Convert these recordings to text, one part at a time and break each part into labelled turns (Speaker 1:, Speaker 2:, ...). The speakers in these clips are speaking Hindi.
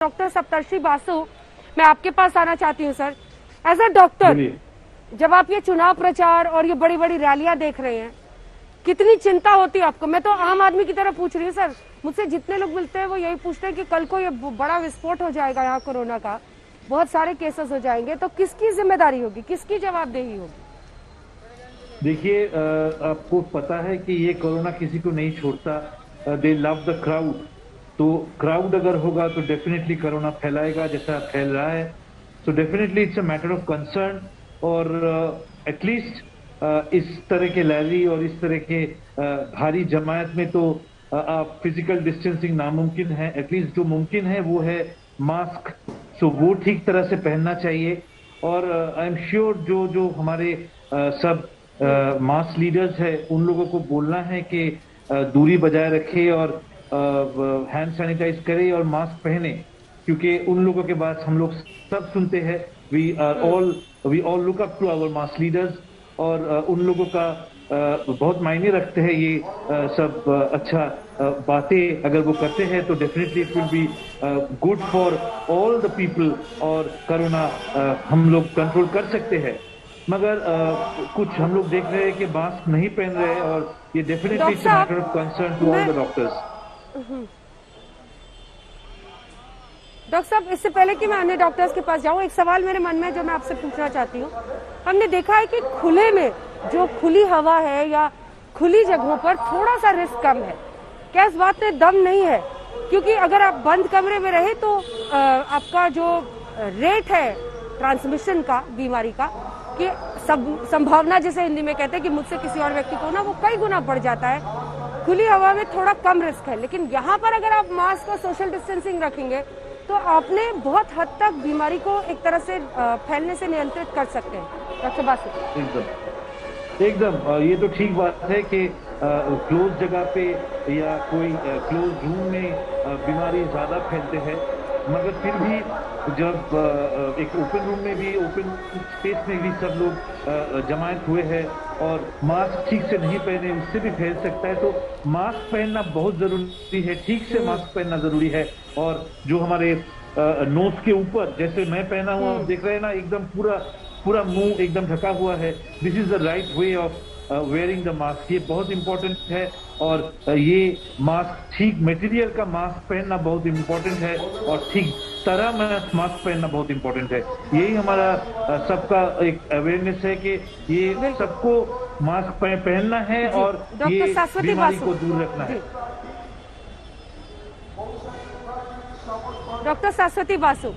Speaker 1: डॉक्टर सप्तर्षि बासु, मैं आपके पास आना चाहती हूँ सर। एज अ डॉक्टर, जब आप ये चुनाव प्रचार और ये बड़ी बड़ी रैलियां देख रहे हैं, कितनी चिंता होती है आपको? मैं तो आम आदमी की तरह पूछ रही हूँ सर। मुझसे जितने लोग मिलते हैं वो यही पूछते हैं कि कल को ये बड़ा विस्फोट हो जाएगा यहाँ कोरोना का, बहुत सारे केसेस हो जाएंगे, तो किसकी जिम्मेदारी होगी, किसकी जवाबदेही होगी?
Speaker 2: देखिए, आपको पता है कि ये कोरोना किसी को नहीं छोड़ता। दे लव द क्राउड। तो क्राउड अगर होगा तो डेफिनेटली कोरोना फैलाएगा जैसा फैल रहा है। So definitely it's a matter of concern. और एटलीस्ट इस तरह के रैली और इस तरह के भारी जमायत में तो फिजिकल डिस्टेंसिंग नामुमकिन है। एटलीस्ट जो मुमकिन है वो है मास्क। सो वो ठीक तरह से पहनना चाहिए। और आई एम श्योर जो जो हमारे सब मास लीडर्स है उन लोगों को बोलना है कि दूरी बजाय रखे और हैंड सैनिटाइज करे और मास्क पहने, क्योंकि उन लोगों के बाद हम लोग सब सुनते हैं। We all look up to our mass leaders. और उन लोगों का बहुत मायने रखते हैं ये सब अच्छा बातें अगर वो करते हैं तो definitely it will be good for all the people और कोरोना हम लोग कंट्रोल कर सकते हैं। मगर कुछ हम लोग देख रहे हैं कि मास्क नहीं पहन रहे हैं और ये definitely it's a matter of concern to all the doctors.
Speaker 1: Doctor साहब, इससे पहले कि मैं अन्य डॉक्टर्स के पास जाऊं, एक सवाल मेरे मन में जो मैं आपसे पूछना चाहती हूं। हमने देखा है कि खुले में जो खुली हवा है या खुली जगहों पर थोड़ा सा रिस्क कम है। क्या इस बात में दम नहीं है? क्योंकि अगर आप बंद कमरे में रहे तो आपका जो रेट है ट्रांसमिशन का, बीमारी का, कि संभावना, जैसे हिंदी में कहते हैं कि मुझसे किसी और व्यक्ति को ना, वो कई गुना बढ़ जाता है। खुली हवा में थोड़ा कम रिस्क है, लेकिन यहाँ पर अगर आप मास्क और सोशल डिस्टेंसिंग रखेंगे तो आपने बहुत हद तक बीमारी को एक तरह से फैलने से नियंत्रित कर सकते हैं। डॉक्टर बासु,
Speaker 2: एकदम ये तो ठीक बात है कि क्लोज जगह पे या कोई क्लोज रूम में बीमारी ज्यादा फैलते हैं। मगर फिर भी जब एक ओपन रूम में भी, ओपन स्पेस में भी सब लोग जमायत हुए हैं और मास्क ठीक से नहीं पहने, उससे भी फैल सकता है। तो मास्क पहनना बहुत जरूरी है, ठीक से मास्क पहनना जरूरी है। और जो हमारे नोज के ऊपर, जैसे मैं पहना हुआ, आप देख रहे हैं ना, एकदम पूरा मुंह एकदम ढका हुआ है। This is the right way of wearing the mask. ये बहुत इंपॉर्टेंट है। और ये मास्क, ठीक मटेरियल का मास्क पहनना बहुत इंपॉर्टेंट है और ठीक तरह मास्क पहनना बहुत इंपॉर्टेंट है। यही हमारा सबका एक अवेयरनेस है कि ये सबको मास्क पहनना है और ये बीमारी को दूर रखना है।
Speaker 1: डॉक्टर शाश्वती बासु,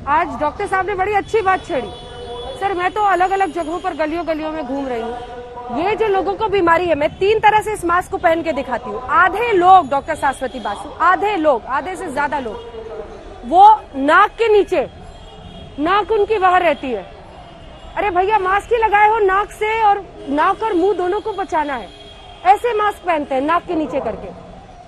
Speaker 1: आज डॉक्टर साहब ने बड़ी अच्छी बात छेड़ी। सर, मैं तो अलग अलग जगहों पर गलियों गलियों में घूम रही हूँ। ये जो लोगों को बीमारी है, मैं 3 तरह से इस मास्क को पहन के दिखाती हूँ। आधे लोग, डॉक्टर शाश्वती बासु, आधे लोग, आधे से ज्यादा लोग, वो नाक के नीचे, नाक उनकी बाहर रहती है। अरे भैया, मास्क ही लगाए हो, नाक से और नाक और मुंह दोनों को बचाना है, ऐसे मास्क पहनते हैं नाक के नीचे करके।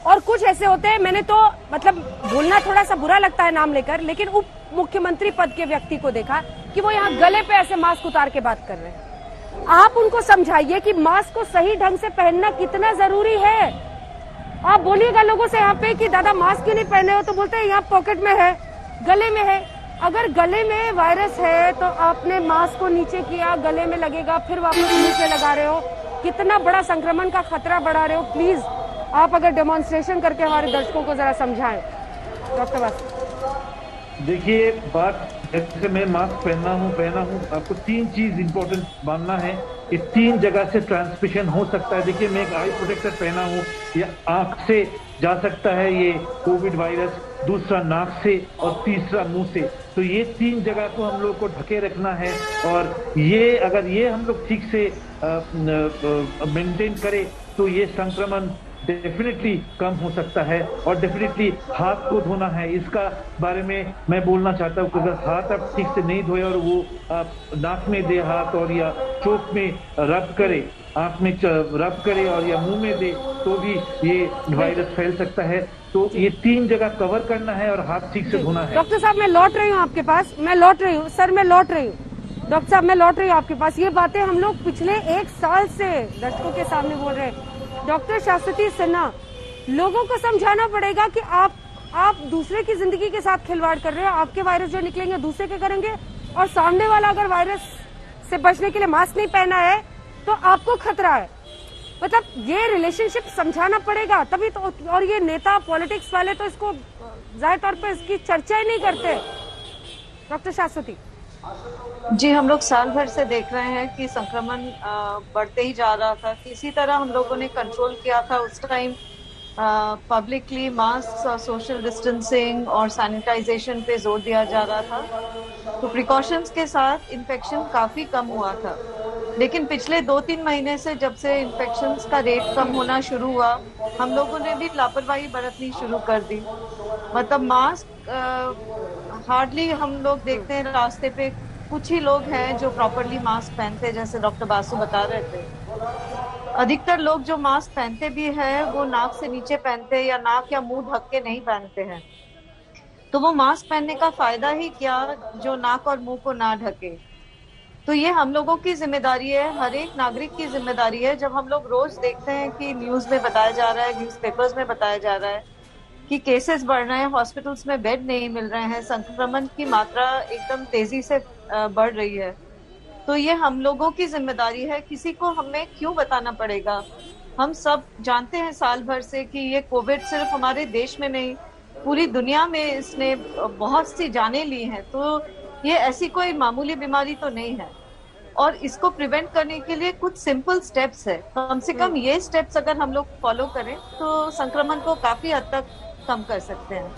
Speaker 1: और कुछ ऐसे होते हैं, मैंने तो मतलब बोलना थोड़ा सा बुरा लगता है नाम लेकर, लेकिन उप मुख्यमंत्री पद के व्यक्ति को देखा कि वो यहाँ गले पे ऐसे मास्क उतार के बात कर रहे हैं। आप उनको समझाइए कि मास्क को सही ढंग से पहनना कितना जरूरी है। आप बोलिएगा लोगों से यहाँ पे कि दादा मास्क क्यों नहीं पहने हो, तो बोलते हैं यहाँ पॉकेट में है, गले में है। अगर गले में वायरस है तो आपने मास्क को नीचे किया, गले में लगेगा, फिर वापस नीचे लगा रहे हो, कितना बड़ा संक्रमण का खतरा बढ़ा रहे हो। प्लीज आप अगर डेमोन्स्ट्रेशन करके हमारे दर्शकों को जरा समझाएं। डॉक्टर बासु,
Speaker 2: देखिए, बात जैसे मैं मास्क पहना हूँ, आपको 3 चीज इंपॉर्टेंट मानना है। इस 3 जगह से ट्रांसमिशन हो सकता है। देखिए, मैं एक आई प्रोटेक्टर पहना हूँ, या आंख से जा सकता है ये कोविड वायरस, दूसरा नाक से और तीसरा मुंह से। तो ये 3 जगह को हम लोग को ढके रखना है। और ये अगर ये हम लोग ठीक से मेंटेन करें तो ये संक्रमण डेफिनेटली कम हो सकता है। और डेफिनेटली हाथ को धोना है, इसका बारे में मैं बोलना चाहता हूँ कि अगर हाथ आप ठीक से नहीं धोए और वो आप नाक में दे हाथ, और या चोट में रब करे, आंख में रब करे और या मुंह में दे, तो भी ये वायरस फैल सकता है। तो ये 3 जगह कवर करना है और हाथ ठीक से धोना है।
Speaker 1: डॉक्टर साहब, मैं लौट रही हूँ आपके पास, मैं लौट रही हूँ सर, मैं लौट रही हूँ। डॉक्टर साहब, मैं लौट रही हूँ आपके पास। ये बातें हम लोग पिछले 1 साल से दर्शकों के सामने बोल रहे हैं। डॉक्टर शाश्वती सिन्हा, लोगों को समझाना पड़ेगा कि आप आप दूसरे की जिंदगी के साथ खिलवाड़ कर रहे हो। आपके वायरस जो निकलेंगे दूसरे के करेंगे, और सामने वाला अगर वायरस से बचने के लिए मास्क नहीं पहना है तो आपको खतरा है। मतलब ये रिलेशनशिप समझाना पड़ेगा तभी तो। और ये नेता पॉलिटिक्स वाले तो इसको जाहिर तौर पर इसकी चर्चा ही नहीं करते। डॉक्टर शाश्वती
Speaker 3: जी, हम लोग साल भर से देख रहे हैं कि संक्रमण बढ़ते ही जा रहा था। किसी तरह हम लोगों ने कंट्रोल किया था उस टाइम। पब्लिकली मास्क और सोशल डिस्टेंसिंग और सैनिटाइजेशन पे जोर दिया जा रहा था, तो प्रिकॉशंस के साथ इन्फेक्शन काफी कम हुआ था। लेकिन पिछले 2-3 महीने से जब से इन्फेक्शंस का रेट कम होना शुरू हुआ, हम लोगों ने भी लापरवाही बरतनी शुरू कर दी। मतलब मास्क हार्डली हम लोग देखते हैं रास्ते पे, कुछ ही लोग हैं जो प्रॉपरली मास्क पहनते हैं, जैसे डॉक्टर बासु बता रहे थे। अधिकतर लोग जो मास्क पहनते भी हैं वो नाक से नीचे पहनते हैं या नाक या मुंह ढक के नहीं पहनते हैं। तो वो मास्क पहनने का फायदा ही क्या जो नाक और मुंह को ना ढके। तो ये हम लोगों की जिम्मेदारी है, हर एक नागरिक की जिम्मेदारी है। जब हम लोग रोज देखते हैं कि न्यूज में बताया जा रहा है, न्यूज़पेपर्स में बताया जा रहा है कि केसेस बढ़ रहे हैं, हॉस्पिटल्स में बेड नहीं मिल रहे हैं, संक्रमण की मात्रा एकदम तेजी से बढ़ रही है, तो ये हम लोगों की जिम्मेदारी है। किसी को हमें क्यों बताना पड़ेगा? हम सब जानते हैं साल भर से कि ये कोविड सिर्फ हमारे देश में नहीं, पूरी दुनिया में इसने बहुत सी जानें ली हैं। तो ये ऐसी कोई मामूली बीमारी तो नहीं है, और इसको प्रिवेंट करने के लिए कुछ सिंपल स्टेप्स है। कम से कम ये स्टेप्स अगर हम लोग फॉलो करें तो संक्रमण को काफी हद तक कम कर सकते हैं।